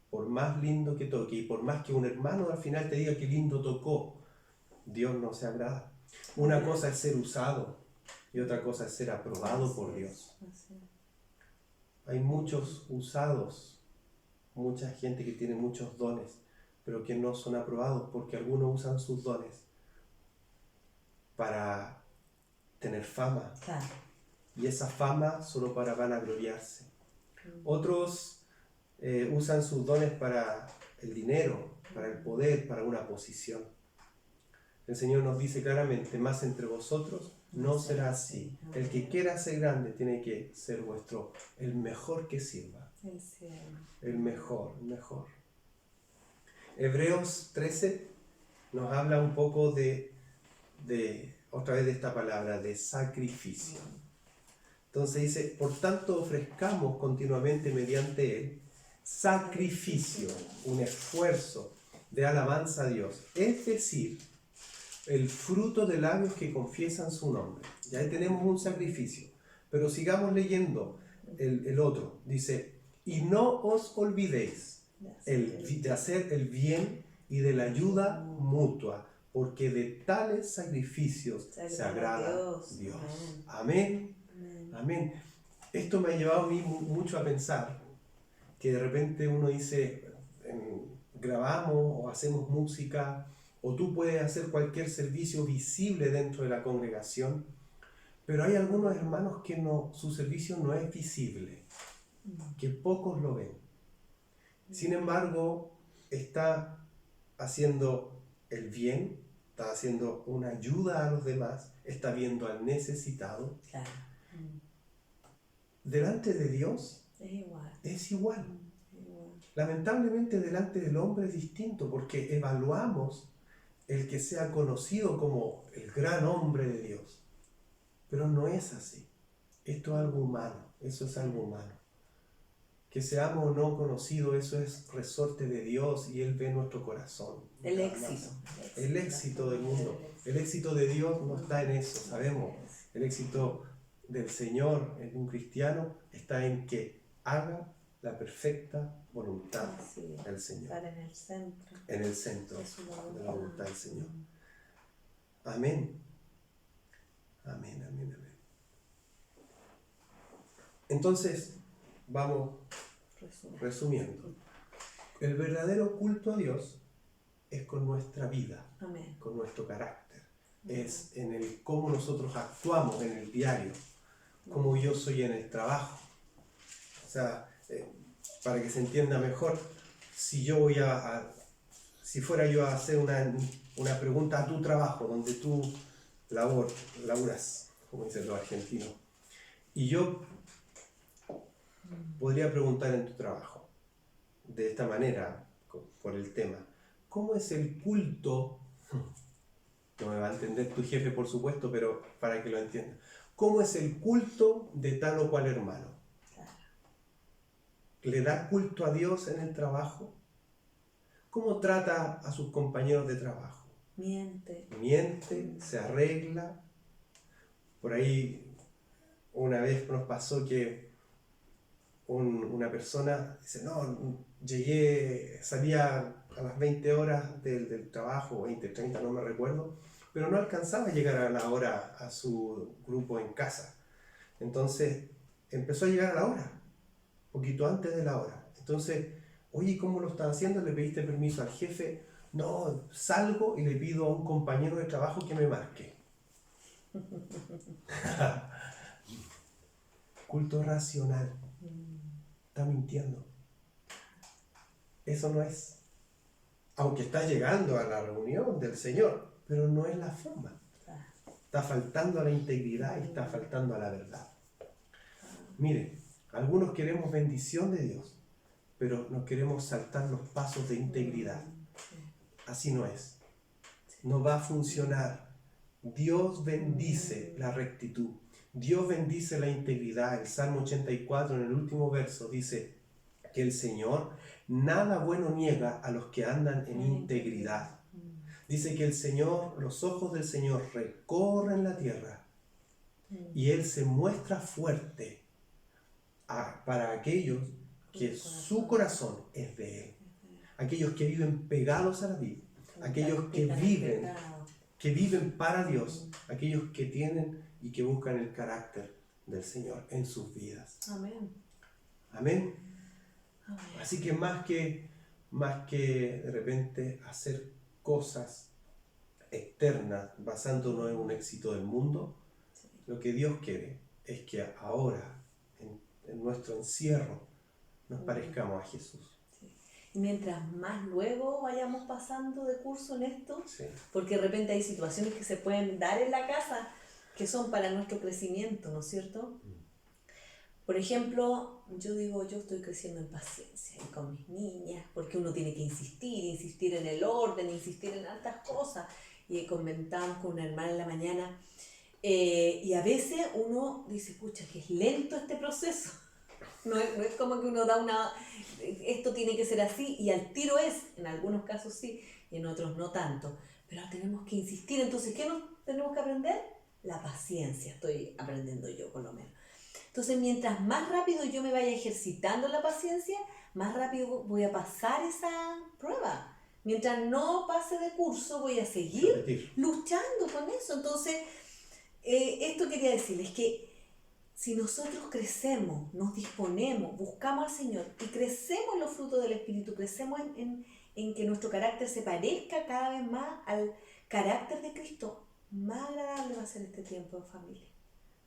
por más lindo que toque y por más que un hermano al final te diga que lindo tocó, Dios no se agrada. Una cosa es ser usado y otra cosa es ser aprobado por Dios. Hay muchos usados, mucha gente que tiene muchos dones, pero que no son aprobados porque algunos usan sus dones para tener fama. Claro. Y esa fama solo para vanagloriarse. Otros usan sus dones para el dinero, para el poder, para una posición. El Señor nos dice claramente, más entre vosotros no será así. El que quiera ser grande tiene que ser vuestro, el mejor que sirva. El mejor. Hebreos 13 nos habla un poco de otra vez de esta palabra, de sacrificio. Entonces dice, por tanto ofrezcamos continuamente mediante él sacrificio, un esfuerzo de alabanza a Dios, es decir, el fruto de labios que confiesan su nombre. Ya ahí tenemos un sacrificio, pero sigamos leyendo el otro. Dice, y no os olvidéis de hacer el bien y de la ayuda mutua, porque de tales sacrificios se agrada Dios. Amén. Amén. Esto me ha llevado a mí mucho a pensar que de repente uno dice, grabamos o hacemos música, o tú puedes hacer cualquier servicio visible dentro de la congregación, pero hay algunos hermanos que su servicio no es visible, que pocos lo ven. Sin embargo, está haciendo el bien, está haciendo una ayuda a los demás, está viendo al necesitado. Claro. Delante de Dios es igual. Lamentablemente delante del hombre es distinto porque evaluamos el que sea conocido como el gran hombre de Dios. Pero no es así. Esto es algo humano. Eso es algo humano. Que seamos o no conocidos, eso es resorte de Dios y Él ve nuestro corazón. El éxito. El éxito del mundo. El éxito de Dios no está en eso, sabemos. El éxito del Señor en un cristiano está en que haga la perfecta voluntad del Señor. Estar en el centro. En el centro de la voluntad del Señor. Amén. Amén. Entonces, vamos resumiendo. El verdadero culto a Dios es con nuestra vida, con nuestro carácter. Es en el cómo nosotros actuamos en el diario, cómo yo soy en el trabajo. O sea, para que se entienda mejor, si fuera yo a hacer una pregunta a tu trabajo, donde tú laburas, como dicen los argentinos, y yo podría preguntar en tu trabajo, de esta manera, por el tema, ¿cómo es el culto No me va a entender tu jefe, por supuesto, pero para que lo entienda. ¿Cómo es el culto de tal o cual hermano? Claro. ¿Le da culto a Dios en el trabajo? ¿Cómo trata a sus compañeros de trabajo? Miente. Miente, se arregla. Por ahí una vez nos pasó que una persona dice, no, salía a las 20 horas del trabajo, 20, 30, no me recuerdo, pero no alcanzaba a llegar a la hora a su grupo en casa. Entonces empezó a llegar a la hora, poquito antes de la hora. Entonces, oye, ¿cómo lo estás haciendo? ¿Le pediste permiso al jefe? No, salgo y le pido a un compañero de trabajo que me marque. Culto racional. Está mintiendo. Eso no es. Aunque está llegando a la reunión del Señor, pero no es la forma. Está faltando a la integridad y está faltando a la verdad. Mire, algunos queremos bendición de Dios, pero nos queremos saltar los pasos de integridad. Así no es. No va a funcionar. Dios bendice la rectitud. Dios bendice la integridad. El Salmo 84, en el último verso, dice que el Señor nada bueno niega a los que andan en integridad. Dice que el Señor, los ojos del Señor recorren la tierra y Él se muestra fuerte para aquellos que su corazón es de Él. Aquellos que viven pegados a la vida. Aquellos que viven para Dios. Aquellos que tienen y que buscan el carácter del Señor en sus vidas. Amén. Amén. Así que más que de repente hacer cosas externas basándonos en un éxito del mundo, lo que Dios quiere es que ahora, en nuestro encierro, nos parezcamos a Jesús. Y mientras más luego vayamos pasando de curso en esto, Sí. porque de repente hay situaciones que se pueden dar en la casa que son para nuestro crecimiento, ¿no es cierto? Por ejemplo, yo digo, yo estoy creciendo en paciencia y con mis niñas, porque uno tiene que insistir en el orden, insistir en altas cosas. Y comentamos con una hermana en la mañana, y a veces uno dice, pucha, que es lento este proceso. No es como que uno da esto tiene que ser así, y al tiro es, en algunos casos sí, y en otros no tanto. Pero tenemos que insistir. Entonces, ¿qué nos tenemos que aprender? La paciencia, estoy aprendiendo yo por lo menos. Entonces, mientras más rápido yo me vaya ejercitando la paciencia, más rápido voy a pasar esa prueba. Mientras no pase de curso, voy a seguir luchando con eso. Entonces, esto quería decirles que si nosotros crecemos, nos disponemos, buscamos al Señor y crecemos en los frutos del Espíritu, crecemos en que nuestro carácter se parezca cada vez más al carácter de Cristo, más agradable va a ser este tiempo en familia.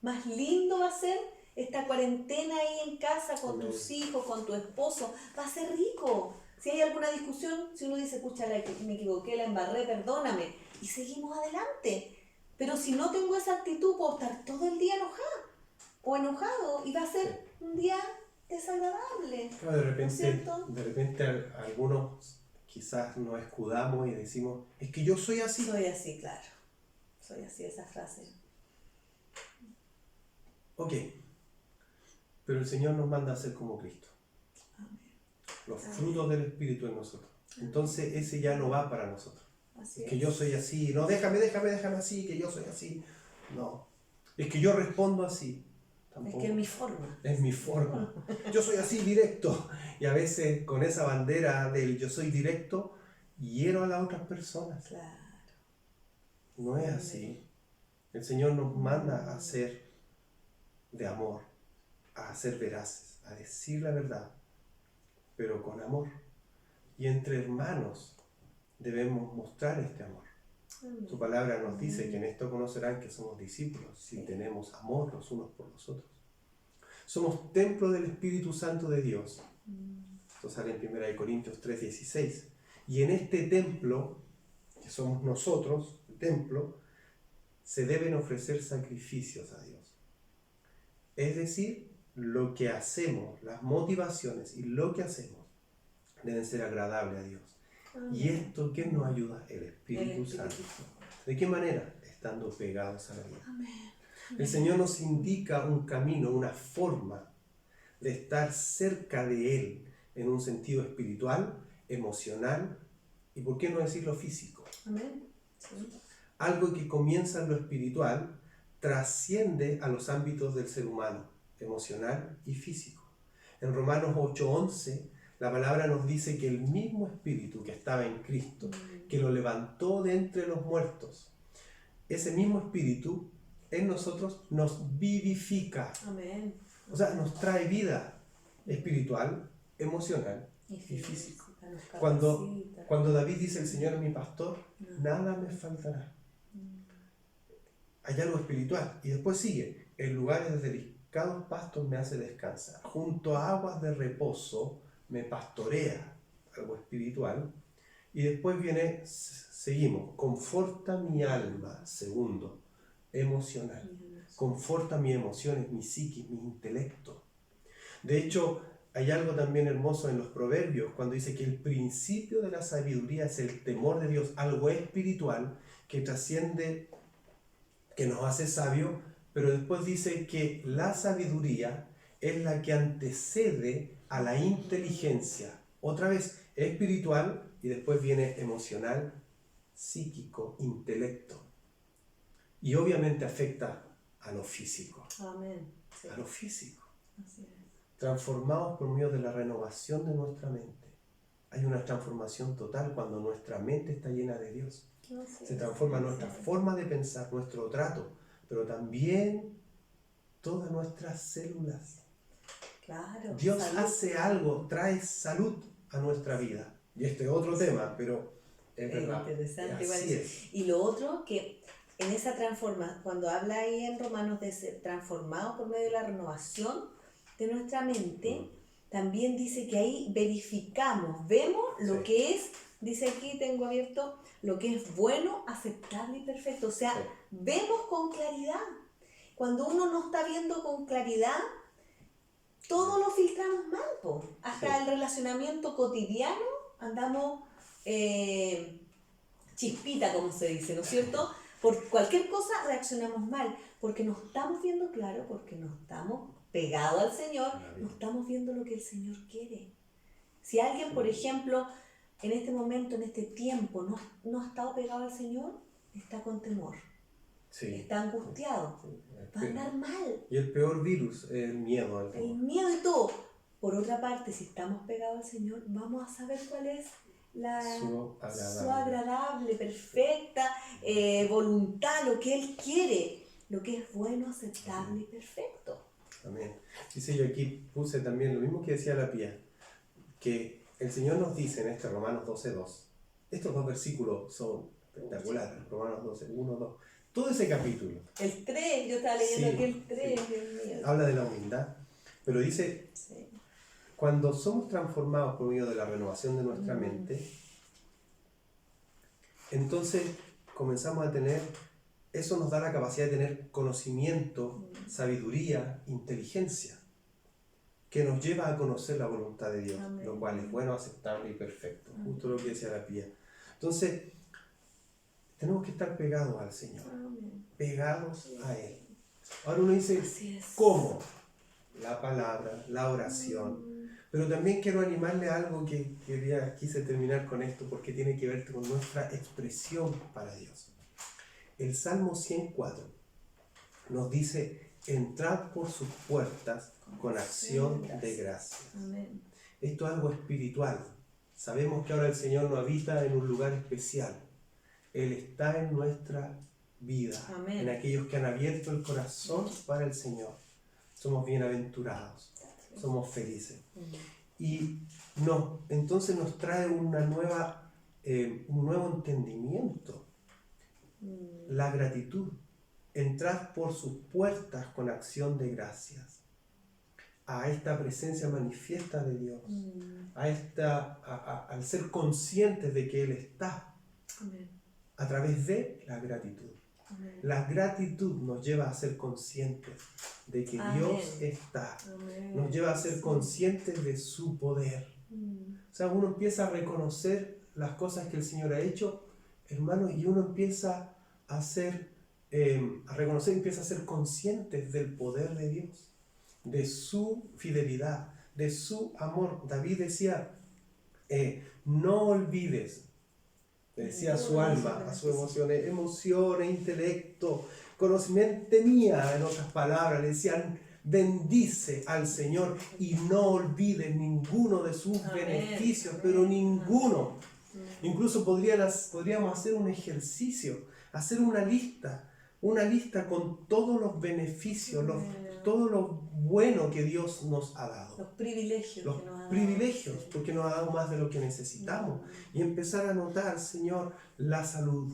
Más lindo va a ser esta cuarentena ahí en casa con tus hijos, con tu esposo. Va a ser rico. Si hay alguna discusión, si uno dice, pucha, me equivoqué, la embarré, perdóname, y seguimos adelante. Pero si no tengo esa actitud, puedo estar todo el día enojada o enojado y va a ser un día desagradable. Claro, de repente algunos quizás nos escudamos y decimos, es que yo soy así. Soy así, claro. Soy así, esa frase. Ok, pero el Señor nos manda a ser como Cristo. Amén. Los frutos del Espíritu en nosotros. Entonces ese ya no va para nosotros. Así es que yo soy así, no, déjame así, que yo soy así. No, es que yo respondo así. Tampoco. Es que es mi forma. Es mi forma. Yo soy así directo. Y a veces con esa bandera del yo soy directo, hiero a las otras personas. Claro. No es así. El Señor nos manda a ser de amor, a ser veraces, a decir la verdad, pero con amor. Y entre hermanos debemos mostrar este amor. Su palabra nos dice que en esto conocerán que somos discípulos, si tenemos amor los unos por los otros. Somos templo del Espíritu Santo de Dios. Esto sale en 1 Corintios 3:16. Y en este templo, que somos nosotros, el templo, se deben ofrecer sacrificios a Dios. Es decir, lo que hacemos, las motivaciones y lo que hacemos deben ser agradables a Dios. ¿Y esto quién nos ayuda? El Espíritu Santo. ¿De qué manera? Estando pegados a la vida. Amén. El Señor nos indica un camino, una forma de estar cerca de Él en un sentido espiritual, emocional y, ¿por qué no decirlo, físico? Amén. Sí. Algo que comienza en lo espiritual trasciende a los ámbitos del ser humano, emocional y físico. En Romanos 8:11, la palabra nos dice que el mismo Espíritu que estaba en Cristo, que lo levantó de entre los muertos, ese mismo Espíritu en nosotros nos vivifica. Amén. O sea, nos trae vida espiritual, emocional y física. Cuando David dice, el Señor es mi pastor, nada me faltará. Hay algo espiritual. Y después sigue, en lugares de delicados pastos me hace descansar. Junto a aguas de reposo me pastorea, algo espiritual. Y después viene, seguimos, conforta mi alma, segundo, emocional. Conforta mis emociones, mi psiquis, mi intelecto. De hecho, hay algo también hermoso en los proverbios, cuando dice que el principio de la sabiduría es el temor de Dios, algo espiritual que trasciende, que nos hace sabios, pero después dice que la sabiduría es la que antecede a la inteligencia. Otra vez, espiritual y después viene emocional, psíquico, intelecto. Y obviamente afecta a lo físico. Amén. Sí. A lo físico. Así es. Transformados por medio de la renovación de nuestra mente. Hay una transformación total cuando nuestra mente está llena de Dios. Se transforma nuestra forma de pensar, nuestro trato, pero también todas nuestras células. Claro. Dios salud. hace algo, trae salud a nuestra vida. Y este es otro tema, pero es verdad. Interesante. Así es. Y lo otro que en esa transformación, cuando habla ahí en Romanos de ser transformado por medio de la renovación de nuestra mente, también dice que ahí verificamos, vemos lo que es, dice aquí, tengo abierto, lo que es bueno, aceptable y perfecto. O sea, vemos con claridad. Cuando uno no está viendo con claridad, todo lo filtramos mal, po. Hasta el relacionamiento cotidiano andamos chispita, como se dice, ¿no es cierto? Por cualquier cosa reaccionamos mal, porque no estamos viendo claro, porque no estamos pegados al Señor, no estamos viendo lo que el Señor quiere. Si alguien, por ejemplo, en este momento, en este tiempo, no ha estado pegado al Señor, está con temor, está angustiado, va a andar mal. Y el peor virus es el miedo al temor. El miedo y todo. Por otra parte, si estamos pegados al Señor, vamos a saber cuál es su agradable, perfecta voluntad, lo que Él quiere, lo que es bueno, aceptable y perfecto. Amén. Dice, yo aquí puse también lo mismo que decía la Pía, que el Señor nos dice en este Romanos 12:2, estos dos versículos son espectaculares, Romanos 12, 1, 2, todo ese capítulo. El 3, yo estaba leyendo aquí el 3, Dios mío. Habla de la humildad, pero dice, cuando somos transformados por medio de la renovación de nuestra mente, entonces comenzamos a tener, eso nos da la capacidad de tener conocimiento, sabiduría, inteligencia, que nos lleva a conocer la voluntad de Dios, lo cual es bueno, aceptable y perfecto, justo lo que decía la Pía. Entonces, tenemos que estar pegados al Señor, pegados a Él. Ahora uno dice, ¿cómo? La palabra, la oración. Pero también quiero animarle a algo que quise terminar con esto, porque tiene que ver con nuestra expresión para Dios. El Salmo 104 nos dice, entrad por sus puertas con acción de gracias. Esto es algo espiritual. Sabemos que ahora el Señor no habita en un lugar especial. Él está en nuestra vida, en aquellos que han abierto el corazón para el Señor. Somos bienaventurados, somos felices. Y entonces nos trae un nuevo entendimiento. La gratitud. Entrad por sus puertas con acción de gracias. A esta presencia manifiesta de Dios. Al ser conscientes de que Él está. A través de la gratitud. La gratitud nos lleva a ser conscientes de que Dios está. Nos lleva a ser conscientes de su poder. O sea, uno empieza a reconocer las cosas que el Señor ha hecho, hermanos, y uno empieza a reconocer, empieza a ser conscientes del poder de Dios, de su fidelidad, de su amor. David decía, no olvides, le decía a su alma, a sus emociones, intelecto, conocimiento tenía, en otras palabras, le decían, bendice al Señor y no olvides ninguno de sus beneficios, pero ninguno. Incluso podríamos hacer un ejercicio, hacer una lista con todos los beneficios, todo lo bueno que Dios nos ha dado. Los privilegios que nos ha dado. Privilegios, porque nos ha dado más de lo que necesitamos. Y empezar a notar, Señor, la salud.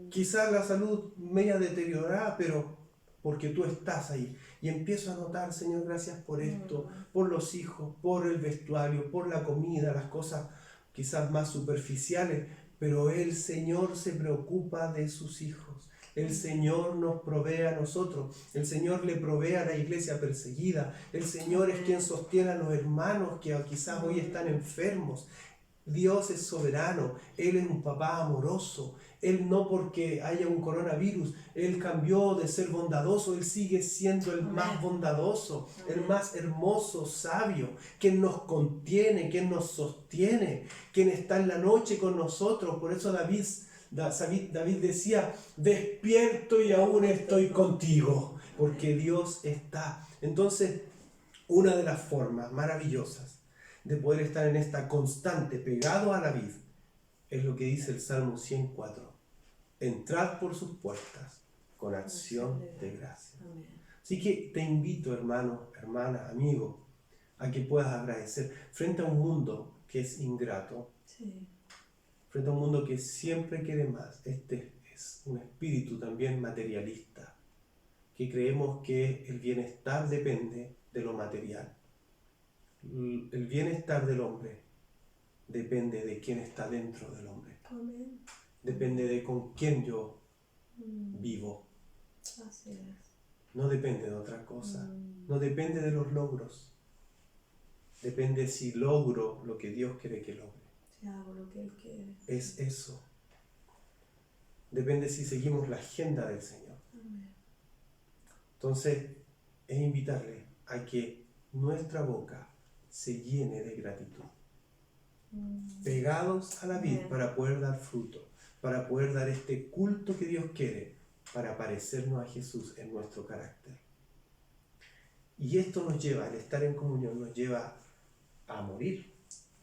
Quizás la salud media deteriorada, pero porque tú estás ahí. Y empiezo a notar, Señor, gracias por esto, por los hijos, por el vestuario, por la comida, las cosas quizás más superficiales, pero el Señor se preocupa de sus hijos. El Señor nos provee a nosotros. El Señor le provee a la iglesia perseguida. El Señor es quien sostiene a los hermanos que quizás hoy están enfermos. Dios es soberano. Él es un papá amoroso. Él no porque haya un coronavirus, Él cambió de ser bondadoso, Él sigue siendo el más bondadoso, el más hermoso, sabio, quien nos contiene, quien nos sostiene, quien está en la noche con nosotros. Por eso David decía, despierto y aún estoy contigo, porque Dios está. Entonces, una de las formas maravillosas de poder estar en esta constante, pegado a la vid, es lo que dice el Salmo 104. Entrad por sus puertas con acción de gracia. Así que te invito, hermano, hermana, amigo, a que puedas agradecer frente a un mundo que es ingrato, frente a un mundo que siempre quiere más. Este es un espíritu también materialista, que creemos que el bienestar depende de lo material. El bienestar del hombre depende de quién está dentro del hombre. Amén. Depende de con quién yo vivo. Así es. No depende de otra cosa. No depende de los logros. Depende si logro lo que Dios quiere que logre. Si hago lo que Él quiere. Es eso. Depende si seguimos la agenda del Señor. Amén. Entonces, es invitarle a que nuestra boca se llene de gratitud. Pegados a la vid para poder dar fruto, para poder dar este culto que Dios quiere, para parecernos a Jesús en nuestro carácter. Y esto nos lleva, el estar en comunión, nos lleva a morir,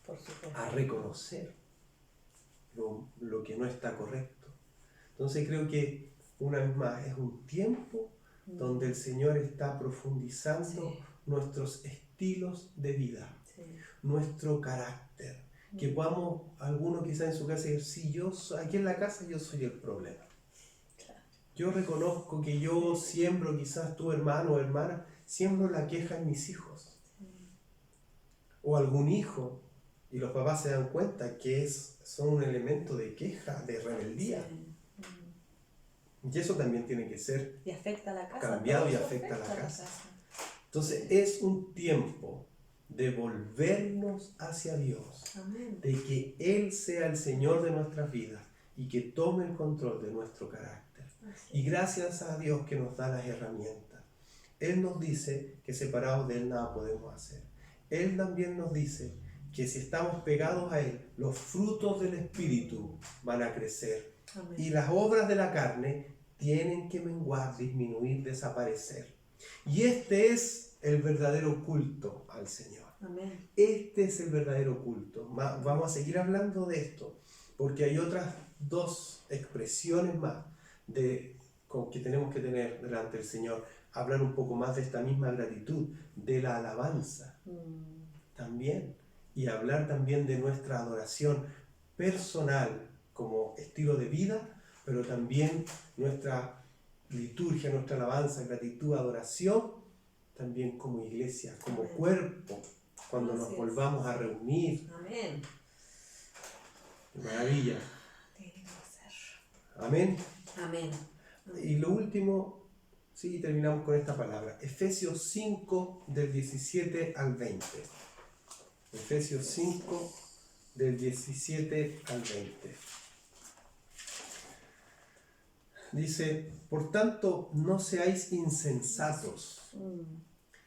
Por supuesto. a reconocer lo que no está correcto. Entonces creo que una vez más es un tiempo donde el Señor está profundizando nuestros estilos de vida, nuestro carácter. Que podamos, algunos quizás en su casa decir, sí, aquí en la casa yo soy el problema. Yo reconozco que yo siembro, quizás tu hermano o hermana, siembro la queja en mis hijos. O algún hijo, y los papás se dan cuenta que son un elemento de queja, de rebeldía. Y eso también tiene que ser y afecta a la casa, cambiado y afecta a la casa. Entonces es un tiempo de volvernos hacia Dios, Amén. de que Él sea el Señor de nuestras vidas y que tome el control de nuestro carácter. Y gracias a Dios que nos da las herramientas. Él nos dice que separados de Él nada podemos hacer. Él también nos dice que si estamos pegados a Él, los frutos del Espíritu van a crecer. Amén. Y las obras de la carne tienen que menguar, disminuir, desaparecer. Y este es el verdadero culto al Señor. Amén. Este es el verdadero culto. Vamos a seguir hablando de esto, porque hay otras dos expresiones más que tenemos que tener delante del Señor. Hablar un poco más de esta misma gratitud, de la alabanza también, y hablar también de nuestra adoración personal como estilo de vida, pero también nuestra liturgia, nuestra alabanza, gratitud, adoración, también como iglesia, como cuerpo, cuando nos volvamos a reunir. Amén. Maravilla. Amén. Amén. Y lo último, sí, terminamos con esta palabra. Efesios 5, del 17 al 20. Efesios 5, del 17 al 20. Dice, por tanto, no seáis insensatos,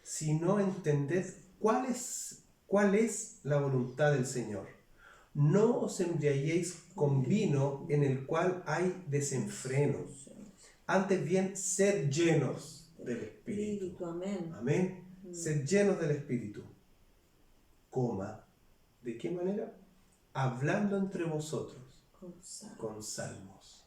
sino entended cuál es la voluntad del Señor. No os embriaguéis con vino en el cual hay desenfreno. Antes bien, sed llenos del Espíritu. Amén. Amén. Sed llenos del Espíritu. Coma. ¿De qué manera? Hablando entre vosotros con salmos,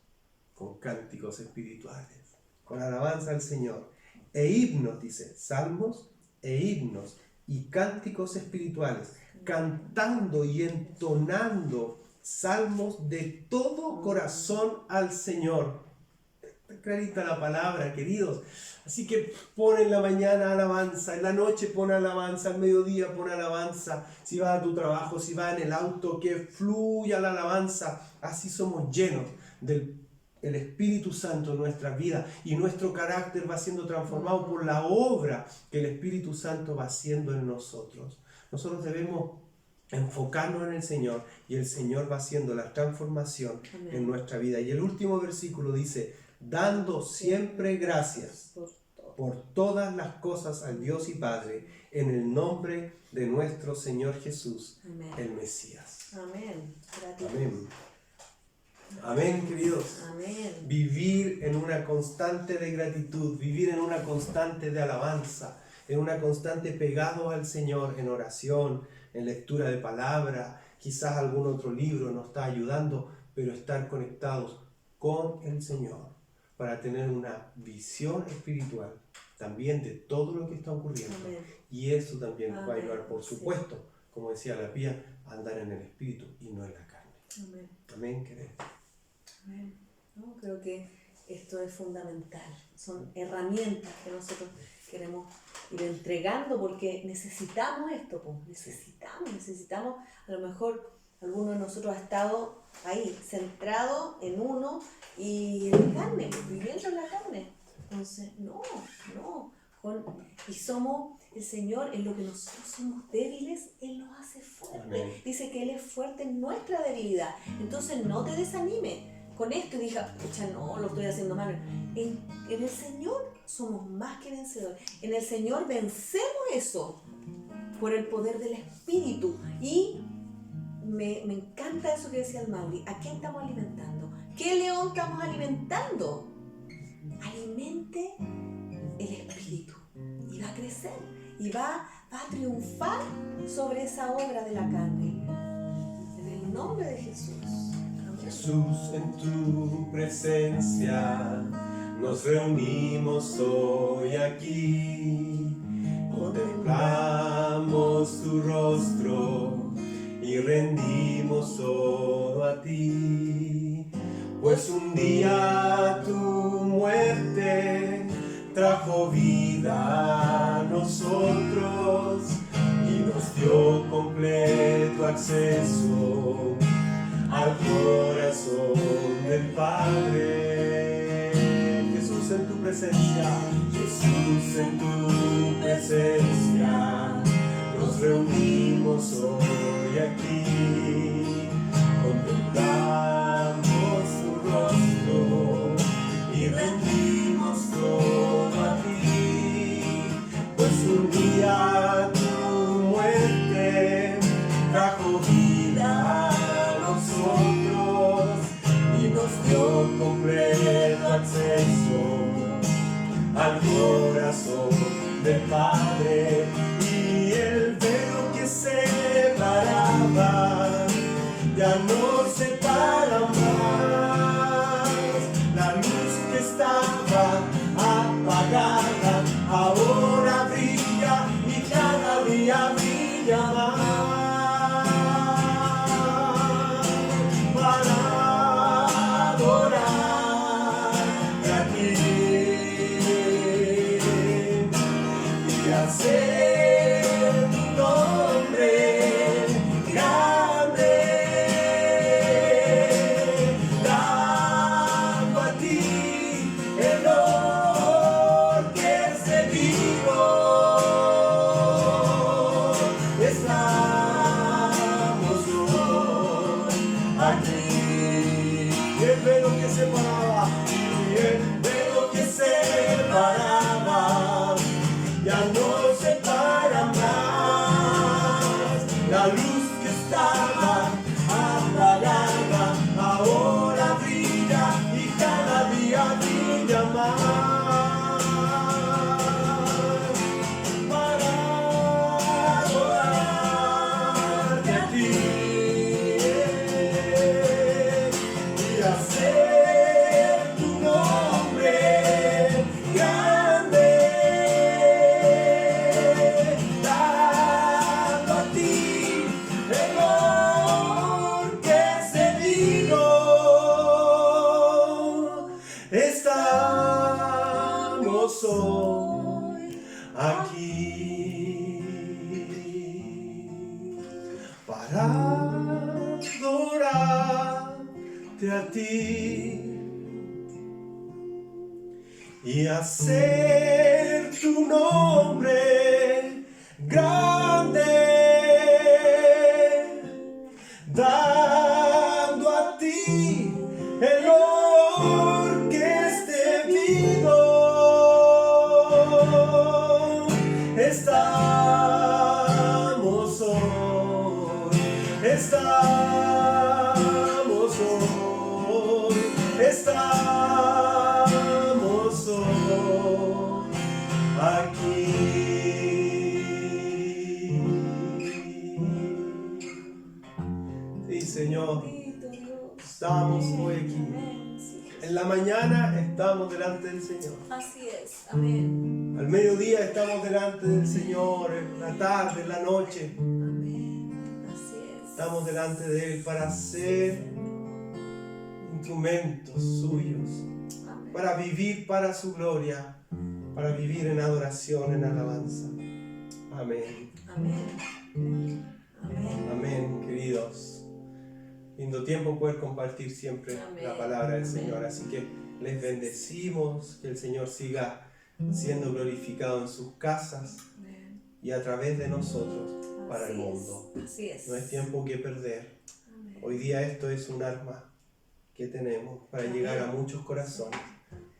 con cánticos espirituales, con alabanza al Señor. E himnos, dice, salmos e himnos y cánticos espirituales, cantando y entonando salmos de todo corazón al Señor. Está clarita la palabra, queridos. Así que pon en la mañana alabanza, en la noche pon alabanza, al mediodía pon alabanza, si vas a tu trabajo, si vas en el auto, que fluya la alabanza. Así somos llenos del Espíritu Santo en nuestra vida y nuestro carácter va siendo transformado por la obra que el Espíritu Santo va haciendo en nosotros. Nosotros debemos enfocarnos en el Señor y el Señor va haciendo la transformación en nuestra vida. Y el último versículo dice, dando siempre gracias por todas las cosas al Dios y Padre, en el nombre de nuestro Señor Jesús, el Mesías. Amén. Amén. Amén, queridos. Amén. Vivir en una constante de gratitud, vivir en una constante de alabanza, en una constante pegado al Señor en oración, en lectura de palabra, quizás algún otro libro nos está ayudando, pero estar conectados con el Señor para tener una visión espiritual también de todo lo que está ocurriendo. Amén. Y eso también nos va a ayudar, por Sí. supuesto, como decía la Pía, a andar en el Espíritu y no en la carne. Amén. Amén, queridos. Amén. No, creo que esto es fundamental. Son herramientas que nosotros queremos ir entregando porque necesitamos esto, pues. Necesitamos, a lo mejor alguno de nosotros ha estado ahí, centrado en uno y en la carne, viviendo en la carne. Entonces, y somos, el Señor, en lo que nosotros somos débiles, Él nos hace fuertes. Amén. Dice que Él es fuerte en nuestra debilidad. Entonces, no te desanimes con esto y diga, pucha, no, lo estoy haciendo mal. En el Señor somos más que vencedores. En el Señor vencemos eso por el poder del Espíritu. Y me encanta eso que decía el Mauri. ¿A quién estamos alimentando? ¿Qué león estamos alimentando? Alimente el Espíritu y va a crecer y va a triunfar sobre esa obra de la carne. En el nombre de Jesús. Amén. Jesús, en tu presencia nos reunimos hoy aquí. Contemplamos tu rostro y rendimos todo a ti. Pues un día tu muerte trajo vida a nosotros y nos dio completo acceso al corazón del Padre. Jesús, en tu presencia, Jesús, en tu presencia, nos reunimos hoy aquí. Contemplamos tu rostro y rendimos todo a ti. Pues un día tu muerte trajo vida a nosotros y nos dio completo acceso al corazón del Padre. Y el velo que separaba ya no separa más. La luz que estaba apagada ahora brilla y cada día brilla más. Para adorarte a ti y hacer tu nombre grande, dando a ti el honor que es debido. Estamos hoy aquí. Y el velo que separaba, y el separa más. La luz que estaba apagada ahora brilla y cada día brilla más. Para adorarte a ti y hacer tu nombre grande, dando a ti el honor que es debido. Estamos hoy aquí para adorarte a ti y hacer tu nombre grande, dando a ti el honor que es debido. Estamos hoy, estamos hoy, estamos hoy aquí. Sí, Señor, Bendito Dios. estamos hoy aquí. Amén. Sí, Jesús. En la mañana estamos delante del Señor. Así es. Amén. Al mediodía estamos delante del Señor. En la tarde, en la noche, Amén. Así es. estamos delante de Él para ser instrumentos suyos, Amén. para vivir para su gloria, para vivir en adoración, en alabanza. Amén. Amén. Amén. Amén, queridos. Lindo tiempo poder compartir siempre Amén. la palabra del Amén. Señor. Así que les bendecimos, que el Señor siga siendo glorificado en sus casas Amén. y a través de nosotros para el Así es. mundo. Así es. No es tiempo que perder. Amén. Hoy día esto es un arma que tenemos para llegar a muchos corazones.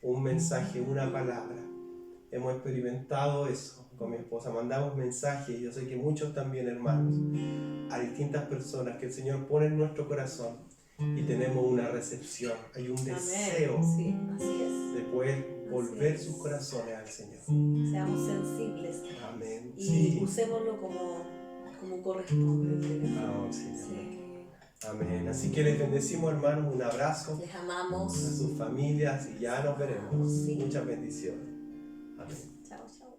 Un mensaje, una palabra. Hemos experimentado eso con mi esposa. Mandamos mensajes, yo sé que muchos también, hermanos, a distintas personas que el Señor pone en nuestro corazón y tenemos una recepción. Hay un deseo Amén. Sí, así es. de poder volver es. sus corazones al Señor. Seamos sensibles Amén. y Sí. usémoslo como corresponde. Ah, Señor. Sí. Amén. Así que les bendecimos, hermanos. Un abrazo Les a amamos. sus familias y ya nos veremos. Sí. Muchas bendiciones. Amén. Chao, chao.